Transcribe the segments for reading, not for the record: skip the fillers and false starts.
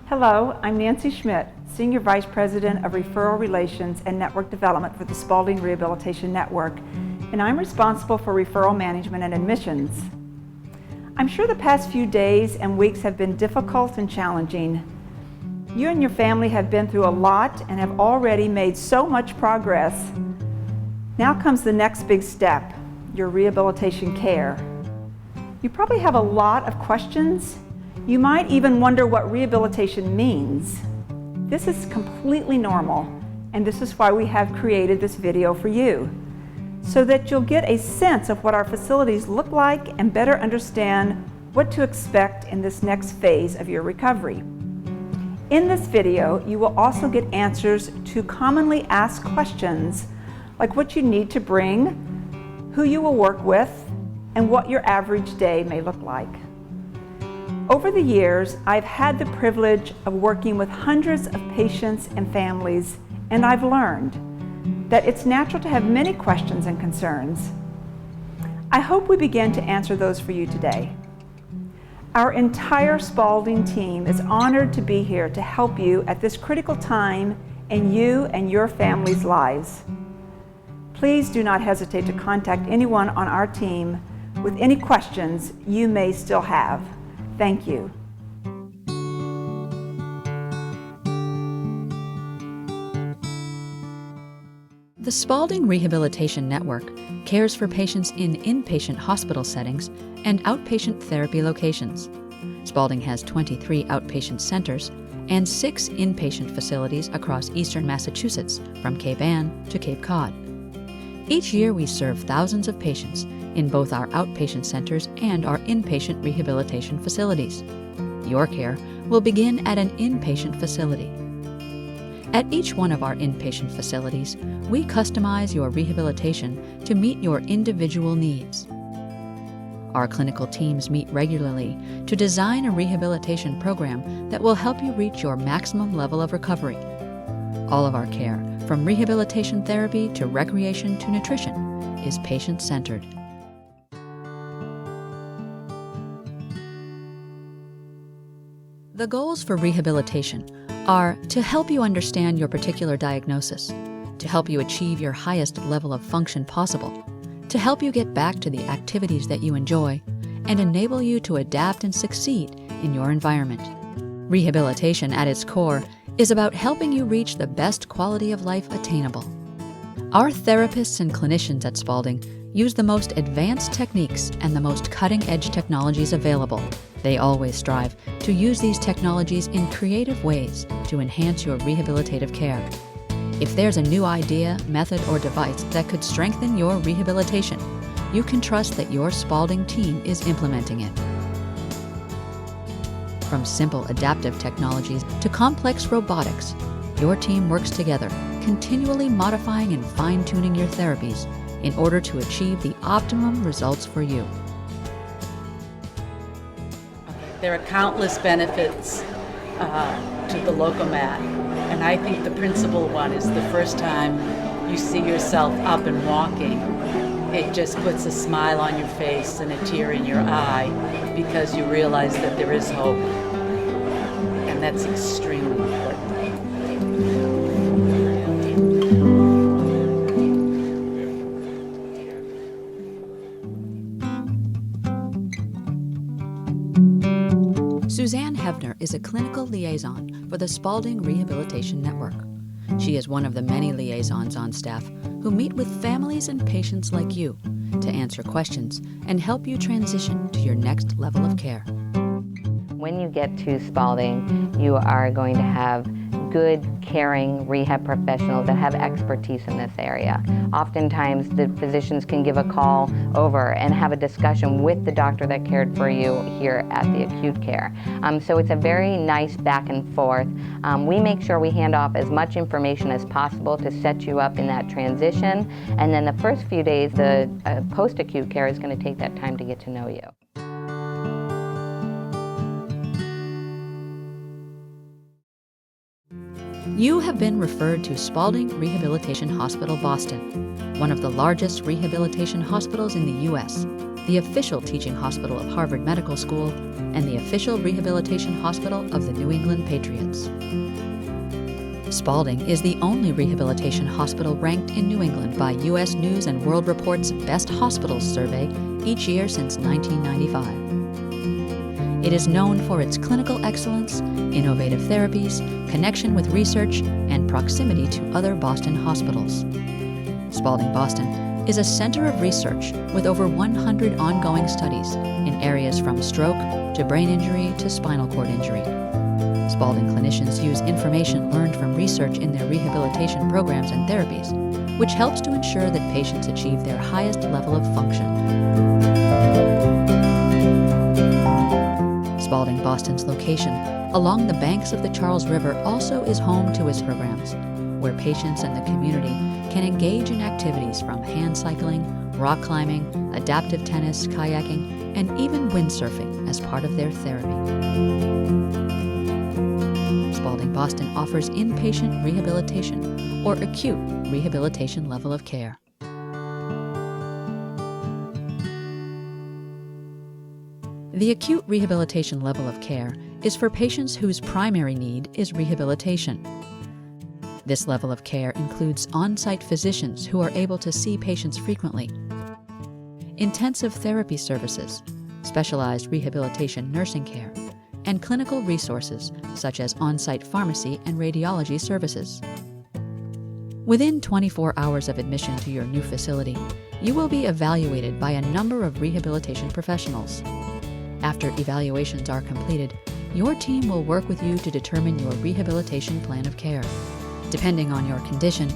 Hello, I'm Nancy Schmidt, Senior Vice President of Referral Relations and Network Development for the Spaulding Rehabilitation Network, and I'm responsible for referral management and admissions. I'm sure the past few days and weeks have been difficult and challenging. You and your family have been through a lot and have already made so much progress. Now comes the next big step, your rehabilitation care. You probably have a lot of questions. You might even wonder what rehabilitation means. This is completely normal, and this is why we have created this video for you, so that you'll get a sense of what our facilities look like and better understand what to expect in this next phase of your recovery. In this video, you will also get answers to commonly asked questions, like what you need to bring, who you will work with, and what your average day may look like. Over the years, I've had the privilege of working with hundreds of patients and families, and I've learned that it's natural to have many questions and concerns. I hope we begin to answer those for you today. Our entire Spaulding team is honored to be here to help you at this critical time in you and your family's lives. Please do not hesitate to contact anyone on our team with any questions you may still have. Thank you. The Spaulding Rehabilitation Network cares for patients in inpatient hospital settings and outpatient therapy locations. Spaulding has 23 outpatient centers and 6 inpatient facilities across eastern Massachusetts, from Cape Ann to Cape Cod. Each year we serve thousands of patients in both our outpatient centers and our inpatient rehabilitation facilities. Your care will begin at an inpatient facility. At each one of our inpatient facilities, we customize your rehabilitation to meet your individual needs. Our clinical teams meet regularly to design a rehabilitation program that will help you reach your maximum level of recovery. All of our care, from rehabilitation therapy to recreation to nutrition, is patient-centered. The goals for rehabilitation are to help you understand your particular diagnosis, to help you achieve your highest level of function possible, to help you get back to the activities that you enjoy, and enable you to adapt and succeed in your environment. Rehabilitation at its core is about helping you reach the best quality of life attainable. Our therapists and clinicians at Spaulding use the most advanced techniques and the most cutting-edge technologies available. They always strive to use these technologies in creative ways to enhance your rehabilitative care. If there's a new idea, method, or device that could strengthen your rehabilitation, you can trust that your Spaulding team is implementing it. From simple adaptive technologies to complex robotics, your team works together, continually modifying and fine-tuning your therapies in order to achieve the optimum results for you. There are countless benefits to the Locomat, and I think the principal one is the first time you see yourself up and walking, it just puts a smile on your face and a tear in your eye because you realize that there is hope, and that's extremely important. Suzanne Hebner is a clinical liaison for the Spaulding Rehabilitation Network. She is one of the many liaisons on staff who meet with families and patients like you to answer questions and help you transition to your next level of care. When you get to Spaulding, you are going to have good, caring rehab professionals that have expertise in this area. Oftentimes, the physicians can give a call over and have a discussion with the doctor that cared for you here at the acute care. So it's a very nice back and forth. We make sure we hand off as much information as possible to set you up in that transition. And then the first few days, the post-acute care is going to take that time to get to know you. You have been referred to Spaulding Rehabilitation Hospital, Boston, one of the largest rehabilitation hospitals in the U.S. the official teaching hospital of Harvard Medical School, and the official rehabilitation hospital of the New England Patriots. Spaulding is the only rehabilitation hospital ranked in New England by U.S. News and World Report's Best Hospitals survey each year since 1995. It is known for its clinical excellence, innovative therapies, connection with research, and proximity to other Boston hospitals. Spaulding Boston is a center of research with over 100 ongoing studies in areas from stroke to brain injury to spinal cord injury. Spaulding clinicians use information learned from research in their rehabilitation programs and therapies, which helps to ensure that patients achieve their highest level of function. Spaulding Boston's location along the banks of the Charles River also is home to its programs, where patients and the community can engage in activities from hand cycling, rock climbing, adaptive tennis, kayaking, and even windsurfing as part of their therapy. Spaulding Boston offers inpatient rehabilitation or acute rehabilitation level of care. The acute rehabilitation level of care is for patients whose primary need is rehabilitation. This level of care includes on-site physicians who are able to see patients frequently, intensive therapy services, specialized rehabilitation nursing care, and clinical resources such as on-site pharmacy and radiology services. Within 24 hours of admission to your new facility, you will be evaluated by a number of rehabilitation professionals. After evaluations are completed, your team will work with you to determine your rehabilitation plan of care. Depending on your condition,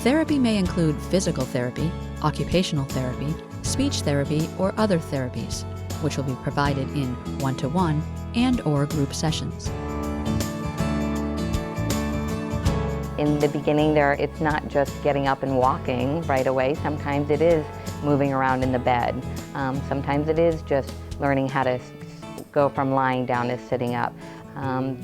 therapy may include physical therapy, occupational therapy, speech therapy, or other therapies, which will be provided in one-to-one and/or group sessions. In the beginning it's not just getting up and walking right away. Sometimes it is moving around in the bed. Sometimes it is just learning how to go from lying down to sitting up.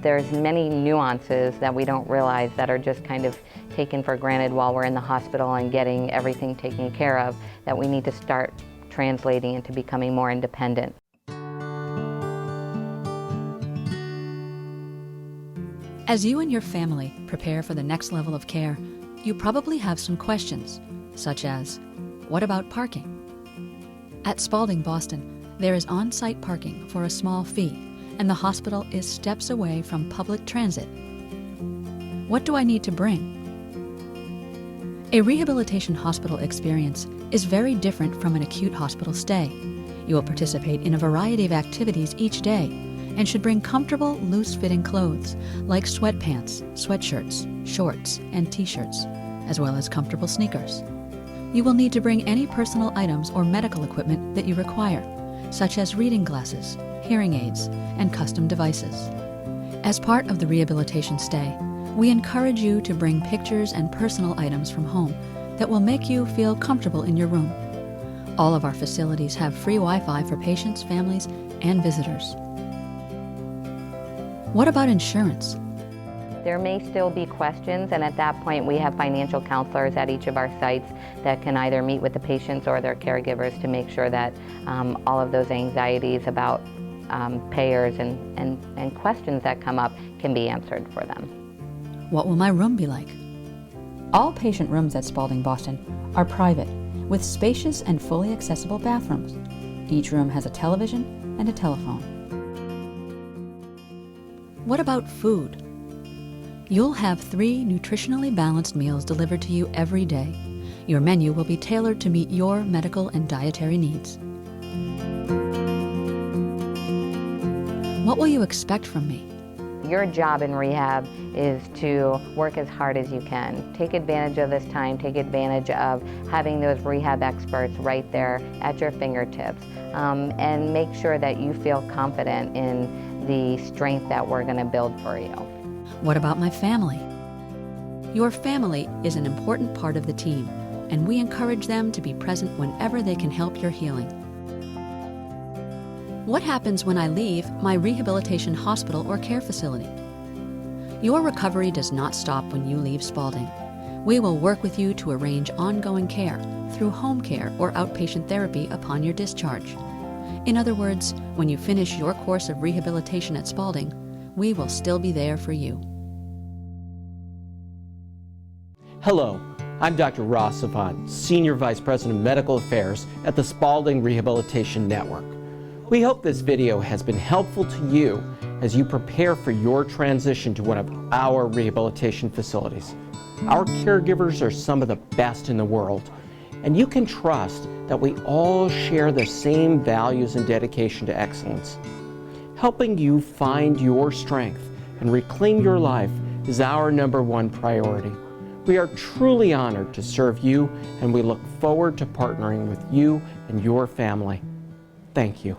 There's many nuances that we don't realize that are just kind of taken for granted while we're in the hospital and getting everything taken care of, that we need to start translating into becoming more independent. As you and your family prepare for the next level of care, you probably have some questions, such as, what about parking? At Spaulding Boston, there is on-site parking for a small fee, and the hospital is steps away from public transit. What do I need to bring? A rehabilitation hospital experience is very different from an acute hospital stay. You will participate in a variety of activities each day and should bring comfortable, loose-fitting clothes like sweatpants, sweatshirts, shorts, and t-shirts, as well as comfortable sneakers. You will need to bring any personal items or medical equipment that you require, such as reading glasses, hearing aids, and custom devices. As part of the rehabilitation stay, we encourage you to bring pictures and personal items from home that will make you feel comfortable in your room. All of our facilities have free Wi-Fi for patients, families, and visitors. What about insurance? There may still be questions, and at that point we have financial counselors at each of our sites that can either meet with the patients or their caregivers to make sure that all of those anxieties about payers and questions that come up can be answered for them. What will my room be like? All patient rooms at Spaulding Boston are private, with spacious and fully accessible bathrooms. Each room has a television and a telephone. What about food? You'll have 3 nutritionally balanced meals delivered to you every day. Your menu will be tailored to meet your medical and dietary needs. What will you expect from me? Your job in rehab is to work as hard as you can. Take advantage of this time, take advantage of having those rehab experts right there at your fingertips, and make sure that you feel confident in the strength that we're going to build for you. What about my family? Your family is an important part of the team, and we encourage them to be present whenever they can help your healing. What happens when I leave my rehabilitation hospital or care facility? Your recovery does not stop when you leave Spaulding. We will work with you to arrange ongoing care through home care or outpatient therapy upon your discharge. In other words, when you finish your course of rehabilitation at Spaulding, we will still be there for you. Hello, I'm Dr. Ross Savant, Senior Vice President of Medical Affairs at the Spaulding Rehabilitation Network. We hope this video has been helpful to you as you prepare for your transition to one of our rehabilitation facilities. Our caregivers are some of the best in the world, and you can trust that we all share the same values and dedication to excellence. Helping you find your strength and reclaim your life is our #1 priority. We are truly honored to serve you, and we look forward to partnering with you and your family. Thank you.